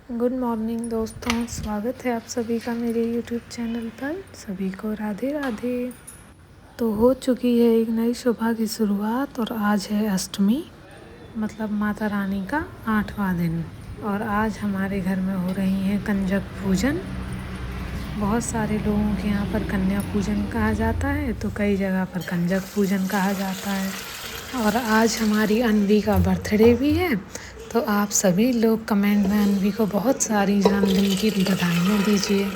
Good morning दोस्तों, स्वागत है आप सभी का मेरे यूट्यूब चैनल पर। सभी को राधे राधे। तो हो चुकी है एक नई सुबह की शुरुआत और आज है अष्टमी, मतलब माता रानी का 8वां दिन। और आज हमारे घर में हो रही है कंजक पूजन। बहुत सारे लोगों के यहाँ पर कन्या पूजन कहा जाता है, तो कई जगह पर कंजक पूजन कहा जाता है। और आज हमारी अनवी का बर्थडे भी है, तो आप सभी लोग कमेंट में अनवी को बहुत सारी जन्मदिन की बधाइयाँ दीजिए।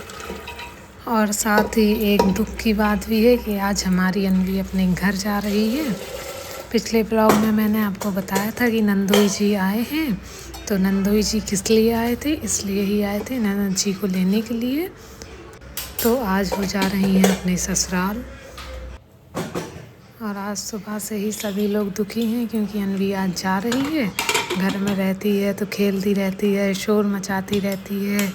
और साथ ही एक दुख की बात भी है कि आज हमारी अनवी अपने घर जा रही है। पिछले ब्लॉग में मैंने आपको बताया था कि नंदोई जी आए हैं, तो नंदोई जी किस लिए आए थे, इसलिए ही आए थे ननद जी को लेने के लिए। तो आज वो जा रही हैं अपने ससुराल। और आज सुबह से ही सभी लोग दुखी हैं क्योंकि अनवी आज जा रही है। घर में रहती है तो खेलती रहती है, शोर मचाती रहती है,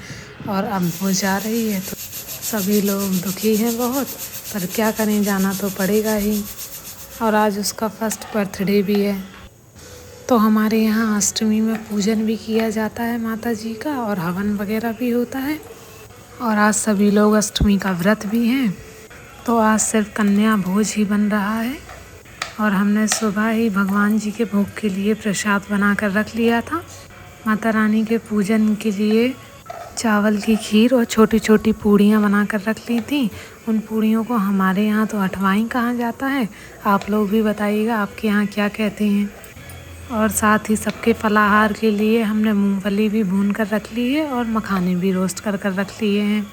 और अब वो जा रही है तो सभी लोग दुखी हैं बहुत। पर क्या करें, जाना तो पड़ेगा ही। और आज उसका फर्स्ट बर्थडे भी है। तो हमारे यहाँ अष्टमी में पूजन भी किया जाता है माता जी का, और हवन वगैरह भी होता है। और आज सभी लोग अष्टमी का व्रत भी हैं, तो आज सिर्फ कन्या भोज ही बन रहा है। और हमने सुबह ही भगवान जी के भोग के लिए प्रसाद बना कर रख लिया था। माता रानी के पूजन के लिए चावल की खीर और छोटी छोटी पूड़ियाँ बना कर रख ली थी। उन पूड़ियों को हमारे यहाँ तो अठवाई कहा जाता है। आप लोग भी बताइएगा आपके यहाँ क्या कहते हैं। और साथ ही सबके फलाहार के लिए हमने मूंगफली भी भून कर रख ली है और मखाने भी रोस्ट कर रख लिए हैं।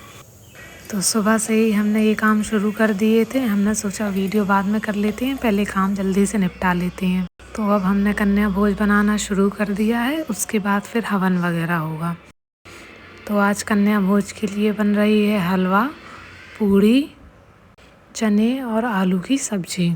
तो सुबह से ही हमने ये काम शुरू कर दिए थे। हमने सोचा वीडियो बाद में कर लेते हैं, पहले काम जल्दी से निपटा लेते हैं। तो अब हमने कन्या भोज बनाना शुरू कर दिया है, उसके बाद फिर हवन वगैरह होगा। तो आज कन्या भोज के लिए बन रही है हलवा, पूड़ी, चने और आलू की सब्जी।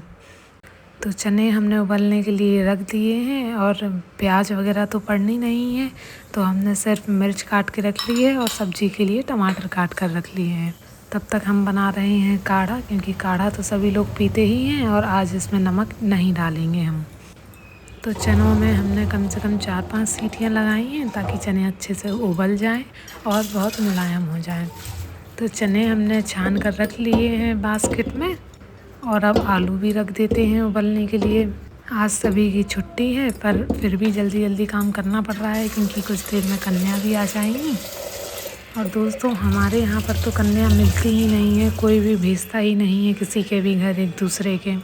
तो चने हमने उबलने के लिए रख दिए हैं, और प्याज वगैरह तो पड़नी नहीं है, तो हमने सिर्फ मिर्च काट के रख ली है और सब्जी के लिए टमाटर काट कर रख लिए हैं। तब तक हम बना रहे हैं काढ़ा, क्योंकि काढ़ा तो सभी लोग पीते ही हैं और आज इसमें नमक नहीं डालेंगे हम। तो चनों में हमने कम से कम 4-5 सीटियाँ लगाई हैं ताकि चने अच्छे से उबल जाएं और बहुत मुलायम हो जाएं। तो चने हमने छान कर रख लिए हैं बास्केट में, और अब आलू भी रख देते हैं उबलने के लिए। आज सभी की छुट्टी है, पर फिर भी जल्दी जल्दी काम करना पड़ रहा है क्योंकि कुछ देर में कन्या भी आ जाएंगी। और दोस्तों, हमारे यहाँ पर तो कन्या मिलती ही नहीं है, कोई भी भेजता ही नहीं है किसी के भी घर एक दूसरे के।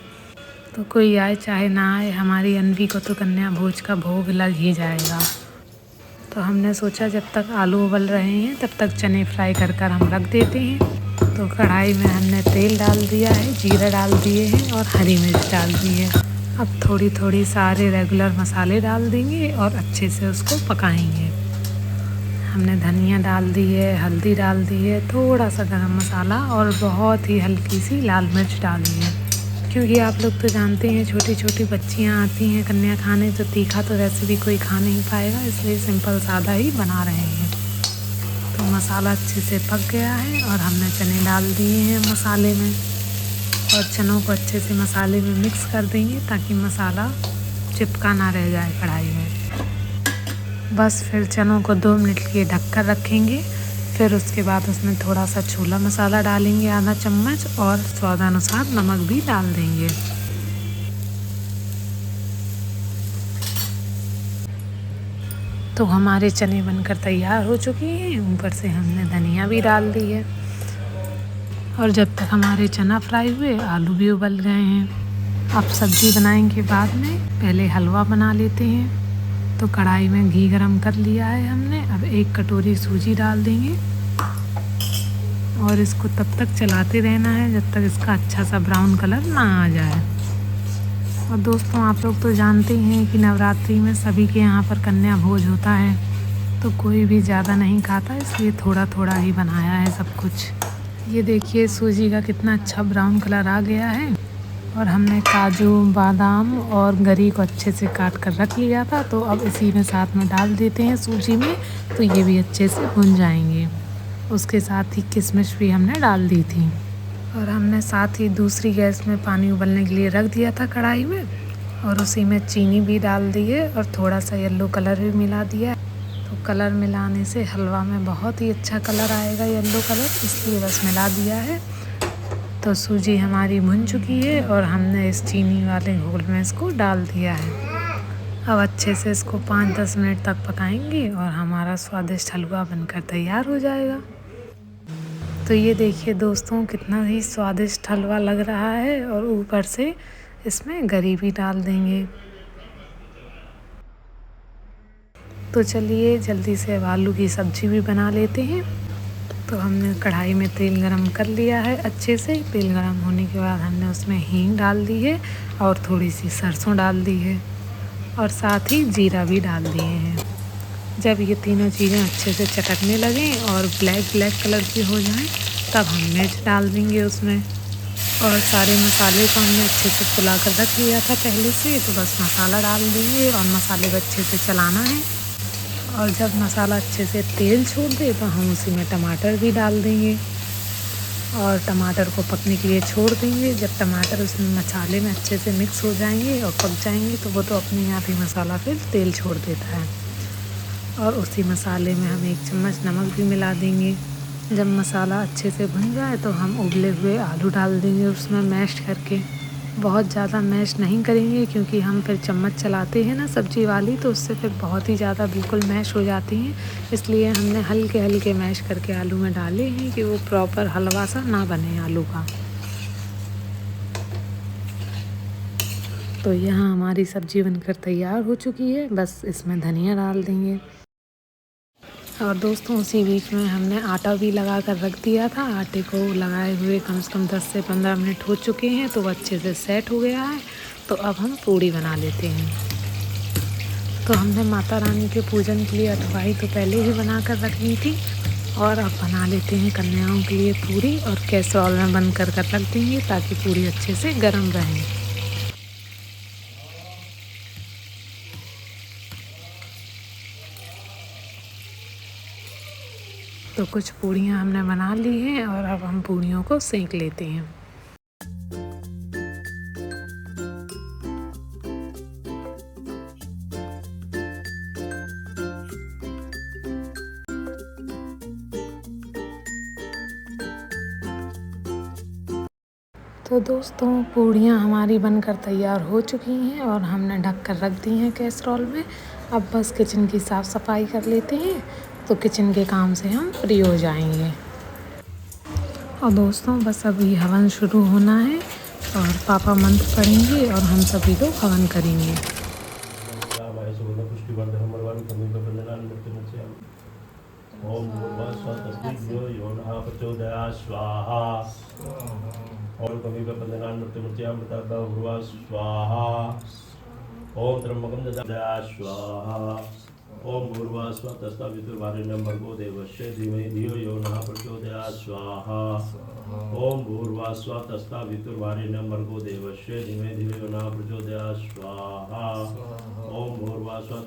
तो कोई आए चाहे ना आए, हमारी अनवी को तो कन्या भोज का भोग लग ही जाएगा। तो हमने सोचा जब तक आलू उबल रहे हैं तब तक चने फ्राई कर हम रख देते हैं। तो कढ़ाई में हमने तेल डाल दिया है, जीरा डाल दिए हैं और हरी मिर्च डाल दी है। अब थोड़ी थोड़ी सारे रेगुलर मसाले डाल देंगे और अच्छे से उसको पकाएंगे। हमने धनिया डाल दी है, हल्दी डाल दी है, थोड़ा सा गरम मसाला और बहुत ही हल्की सी लाल मिर्च डाली है। क्योंकि आप लोग तो जानते हैं छोटी छोटी बच्चियां आती हैं कन्या खाने, तो तीखा तो वैसे भी कोई खा नहीं पाएगा, इसलिए सिंपल सादा ही बना रहे हैं। तो मसाला अच्छे से पक गया है और हमने चने डाल दिए हैं मसाले में, और चनों को अच्छे से मसाले में मिक्स कर देंगे ताकि मसाला चिपका ना रह जाए कढ़ाई में। बस फिर चनों को 2 मिनट के लिए ढक कर रखेंगे। फिर उसके बाद उसमें थोड़ा सा छोला मसाला डालेंगे, आधा चम्मच, और स्वादानुसार नमक भी डाल देंगे। तो हमारे चने बनकर तैयार हो चुके हैं, ऊपर से हमने धनिया भी डाल दी है। और जब तक हमारे चना फ्राई हुए, आलू भी उबल गए हैं। अब सब्ज़ी बनाएंगे बाद में, पहले हलवा बना लेते हैं। तो कढ़ाई में घी गरम कर लिया है हमने। अब 1 कटोरी सूजी डाल देंगे और इसको तब तक चलाते रहना है जब तक इसका अच्छा सा ब्राउन कलर ना आ जाए। और दोस्तों, आप लोग तो जानते ही हैं कि नवरात्रि में सभी के यहाँ पर कन्या भोज होता है, तो कोई भी ज़्यादा नहीं खाता, इसलिए थोड़ा थोड़ा ही बनाया है सब कुछ। ये देखिए सूजी का कितना अच्छा ब्राउन कलर आ गया है। और हमने काजू, बादाम और गरी को अच्छे से काट कर रख लिया था, तो अब इसी में साथ में डाल देते हैं सूजी में, तो ये भी अच्छे से भुन जाएंगे। उसके साथ ही किशमिश भी हमने डाल दी थी। और हमने साथ ही दूसरी गैस में पानी उबलने के लिए रख दिया था कढ़ाई में, और उसी में चीनी भी डाल दी है और थोड़ा सा येलो कलर भी मिला दिया है। तो कलर मिलाने से हलवा में बहुत ही अच्छा कलर आएगा, येलो कलर, इसलिए बस मिला दिया है। तो सूजी हमारी भुन चुकी है और हमने इस चीनी वाले घोल में इसको डाल दिया है। अब अच्छे से इसको 5-10 मिनट तक पकाएंगे और हमारा स्वादिष्ट हलवा बनकर तैयार हो जाएगा। तो ये देखिए दोस्तों, कितना ही स्वादिष्ट हलवा लग रहा है और ऊपर से इसमें गरी भी डाल देंगे। तो चलिए जल्दी से अब आलू की सब्ज़ी भी बना लेते हैं। तो हमने कढ़ाई में तेल गरम कर लिया है अच्छे से। तेल गरम होने के बाद हमने उसमें हींग डाल दी है और थोड़ी सी सरसों डाल दी है और साथ ही जीरा भी डाल दिए हैं। जब ये तीनों चीज़ें अच्छे से चटकने लगें और ब्लैक कलर की हो जाएं, तब हम मिर्च डाल देंगे उसमें। और सारे मसाले को हमने अच्छे से फुला कर रख लिया था पहले से, तो बस मसाला डाल देंगे और मसाले को अच्छे से चलाना है। और जब मसाला अच्छे से तेल छोड़ दे तो हम उसी में टमाटर भी डाल देंगे और टमाटर को पकने के लिए छोड़ देंगे। जब टमाटर उसमें मसाले में अच्छे से मिक्स हो जाएंगे और पक जाएंगे तो वो तो अपने आप ही मसाला फिर तेल छोड़ देता है। और उसी मसाले में हम 1 चम्मच नमक भी मिला देंगे। जब मसाला अच्छे से भुन जाए तो हम उबले हुए आलू डाल देंगे उसमें मैश करके। बहुत ज़्यादा मैश नहीं करेंगे क्योंकि हम फिर चम्मच चलाते हैं ना सब्ज़ी वाली, तो उससे फिर बहुत ही ज़्यादा बिल्कुल मैश हो जाती हैं। इसलिए हमने हल्के मैश करके आलू में डाले हैं कि वो प्रॉपर हलवा सा ना बने आलू का। तो यहाँ हमारी सब्ज़ी बनकर तैयार हो चुकी है, बस इसमें धनिया डाल देंगे। और दोस्तों उसी बीच में हमने आटा भी लगा कर रख दिया था। आटे को लगाए हुए कम से कम 10 से 15 मिनट हो चुके हैं, तो वो अच्छे से सेट हो गया है। तो अब हम पूड़ी बना लेते हैं। तो हमने माता रानी के पूजन के लिए अठवाई तो पहले ही बना कर रख ली थी और अब बना लेते हैं कन्याओं के लिए पूड़ी, और कैसरॉल में बंद कर रख देंगे ताकि पूड़ी अच्छे से गर्म रहें। तो कुछ पूड़ियाँ हमने बना ली हैं और अब हम पूड़ियों को सेंक लेते हैं। तो दोस्तों पूड़ियाँ हमारी बनकर तैयार हो चुकी हैं और हमने ढक कर रख दी हैं कैसरॉल में। अब बस किचन की साफ़ सफाई कर लेते हैं, तो किचन के काम से हम फ्री हो जाएंगे। और दोस्तों बस अभी हवन शुरू होना है और पापा मंत्र पढ़ेंगे और हम सभी लोग हवन करेंगे। ओम स्वाहा। ओम स्वाहा। ओम त्र्यंबकं ददामि स्वाहा। ओम भूर्भुवस्सुः भर्गो देवस्य धीमहि धियो यो नः प्रचोदयात् स्वाहा। ओम भूर्भुवस्सुः भर्गो देवस्य धीमहि धियो यो नः प्रचोदयात् स्वाहा। ओम भूर्भुवस्सुः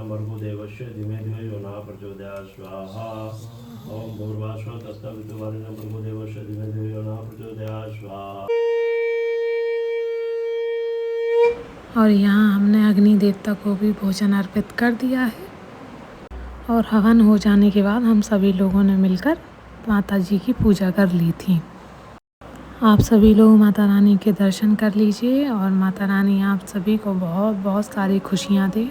भर्गो देवस्य धीमहि धियो यो नः प्रचोदयात् स्वाहा। ओम भूर्भुवस्सुः भर्गो देवस्य धीमहि धियो यो नः प्रचोदयात् स्वाहा। और यहाँ हमने अग्नि देवता को भी भोजन अर्पित कर दिया है। और हवन हो जाने के बाद हम सभी लोगों ने मिलकर माता जी की पूजा कर ली थी। आप सभी लोग माता रानी के दर्शन कर लीजिए और माता रानी आप सभी को बहुत बहुत सारी खुशियाँ दे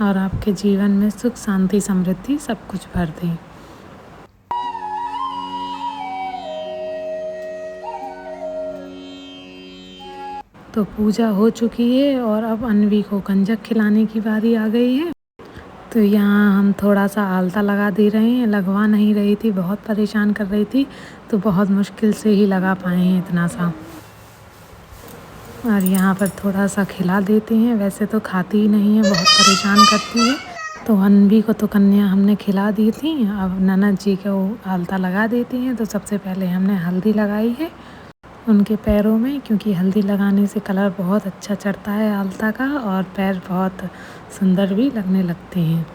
और आपके जीवन में सुख शांति समृद्धि सब कुछ भर दे। तो पूजा हो चुकी है और अब अन्वी को कंजक खिलाने की बारी आ गई है। तो यहाँ हम थोड़ा सा आलता लगा दे रहे हैं, लगवा नहीं रही थी, बहुत परेशान कर रही थी, तो बहुत मुश्किल से ही लगा पाए हैं इतना सा। और यहाँ पर थोड़ा सा खिला देते हैं, वैसे तो खाती ही नहीं है, बहुत परेशान करती है। तो अन्वी को तो कन्या हमने खिला दी थी, अब ननद जी को आलता लगा देती हैं। तो सबसे पहले हमने हल्दी लगाई है उनके पैरों में, क्योंकि हल्दी लगाने से कलर बहुत अच्छा चढ़ता है आलता का और पैर बहुत सुंदर भी लगने लगते हैं।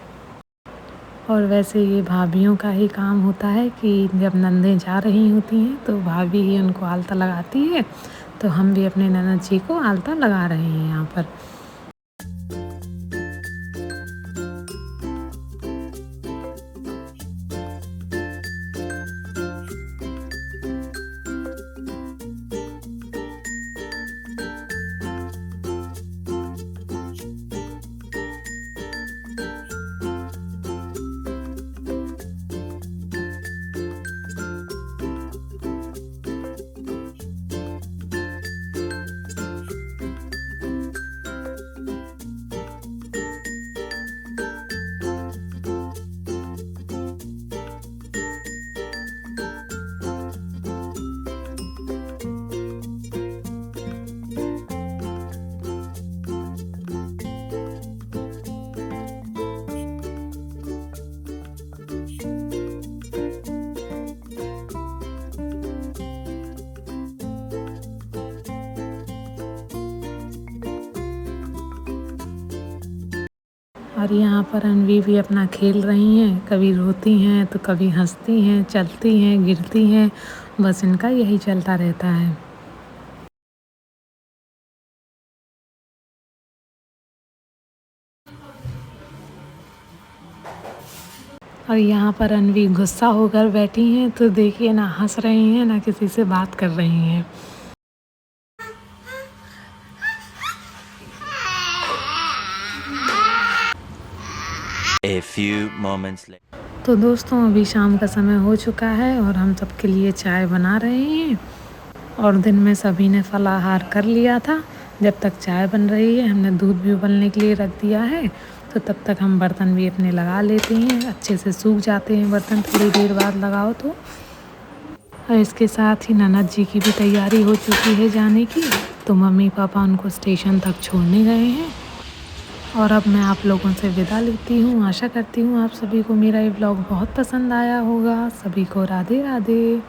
और वैसे ये भाभीयों का ही काम होता है कि जब नंदें जा रही होती हैं तो भाभी ही उनको आलता लगाती है। तो हम भी अपने ननद जी को आलता लगा रहे हैं यहाँ पर। और यहाँ पर अनवी भी अपना खेल रही हैं, कभी रोती हैं तो कभी हंसती हैं, चलती हैं, गिरती हैं, बस इनका यही चलता रहता है। और यहाँ पर अनवी गुस्सा होकर बैठी हैं, तो देखिए ना हंस रही हैं ना किसी से बात कर रही हैं। A few moments later. तो दोस्तों अभी शाम का समय हो चुका है और हम सबके लिए चाय बना रहे हैं। और दिन में सभी ने फलाहार कर लिया था। जब तक चाय बन रही है हमने दूध भी उबलने के लिए रख दिया है, तो तब तक हम बर्तन भी अपने लगा लेते हैं। अच्छे से सूख जाते हैं बर्तन थोड़ी देर बाद लगाओ तो। और इसके साथ ही ननद जी की भी तैयारी हो चुकी है जाने की, तो मम्मी पापा उनको स्टेशन तक छोड़ने गए हैं। और अब मैं आप लोगों से विदा लेती हूँ। आशा करती हूँ आप सभी को मेरा ये व्लॉग बहुत पसंद आया होगा। सभी को राधे राधे।